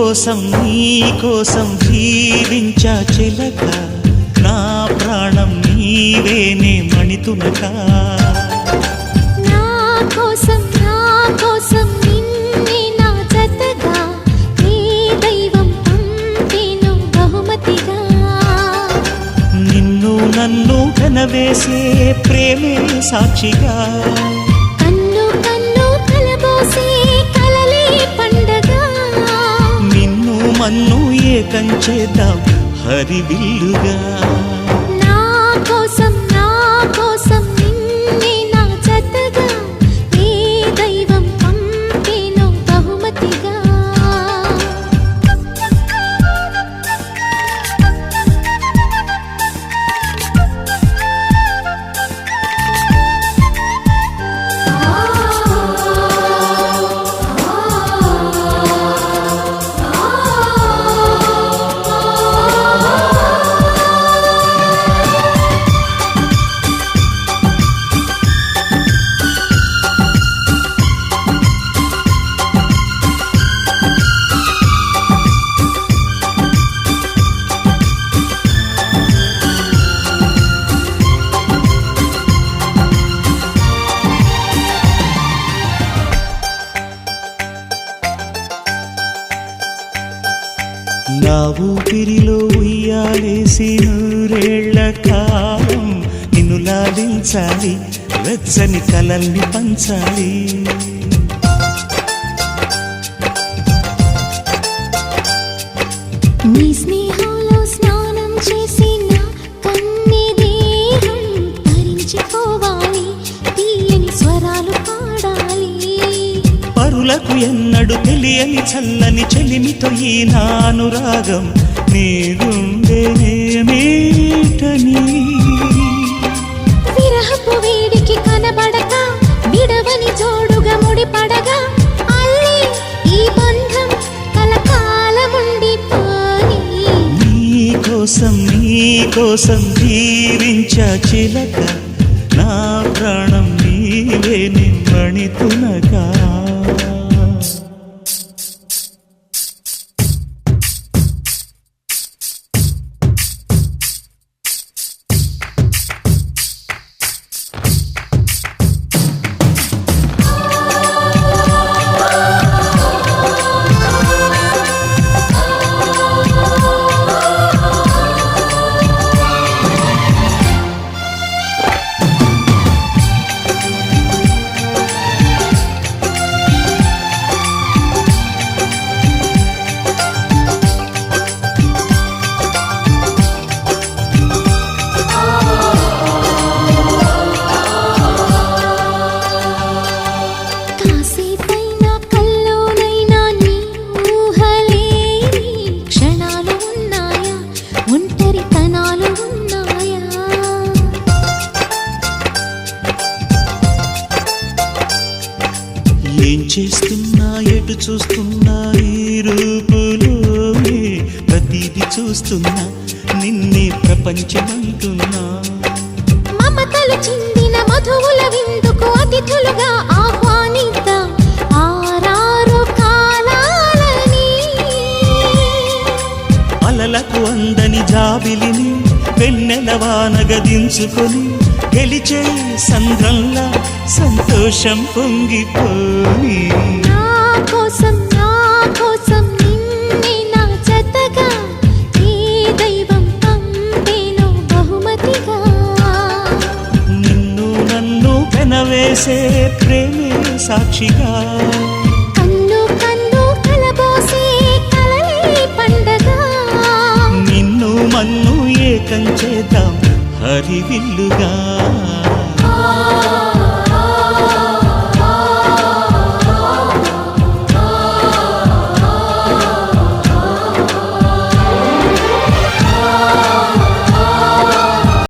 నీ కోసం జీవించా చిలక, నా ప్రాణం నీవేనే మణితునక. నా కోసం నిన్నే నా జతగా, నీ దైవం పంపేను బహుమతిగా. నిన్ను నన్ను కనవేసే ప్రేమే సాక్షిగా, కన్ను కలబోసే కలలే పండగ. నిన్ను మన్ను ఏకం చేద్దాం హరివిల్లుగా. నా కోసం నిన్నే నా జతగా, నీ దైవం పంపేను బహుమతిగా. నా ఊపిరిలో ఉయ్యాలేసి నూరేళ్ల కాలం నిన్ను లాలించాలి, వెచ్చని కలల్ని పంచాలి. నీ స్నేహంలో స్నానం చేసి నా కన్ని దేహం తరించిపోవాలి, తీయని స్వరాలు పాడాలి. పరులకు ఎన్నడు తెలియని చల్లని చెలిమితో ఈ నానురాగం నీ గుండెనేమేటని. విరహపు వేడికి కనబడక విడవని జోడుగా ముడిపడగా, అల్లే ఈ బంధం కలకాలముండిపోని. నీ కోసం జీవించా చిలక, నా ప్రాణం నీవే మణితునగా. ఏం చేస్తున్నా ఎటు చూస్తున్నా ఈ రూపులోనే ప్రతిదీ చూస్తున్నా, నిన్నే ప్రపంచమంటున్నా. మమతలు చిందిన మధువుల విందుకు అతిథులుగా ఆహ్వానిద్దాం ఆరారు కాలాలని. అలలకు అందని జాబిలిని వెన్నెలవానగా దించుకొని, గెలిచే సంద్రంలా సంతోషం పొంగిపోని. నా కోసం నిన్నే నా జతగా, నీ దైవం పంపేను బహుమతిగా. నిన్ను నన్ను పెనవేసే ప్రేమే సాక్షిగా, కన్ను కలబోసే కలలే పండగ. నిన్ను మన్ను ఏకం చేద్దాం హరివిల్లుగా.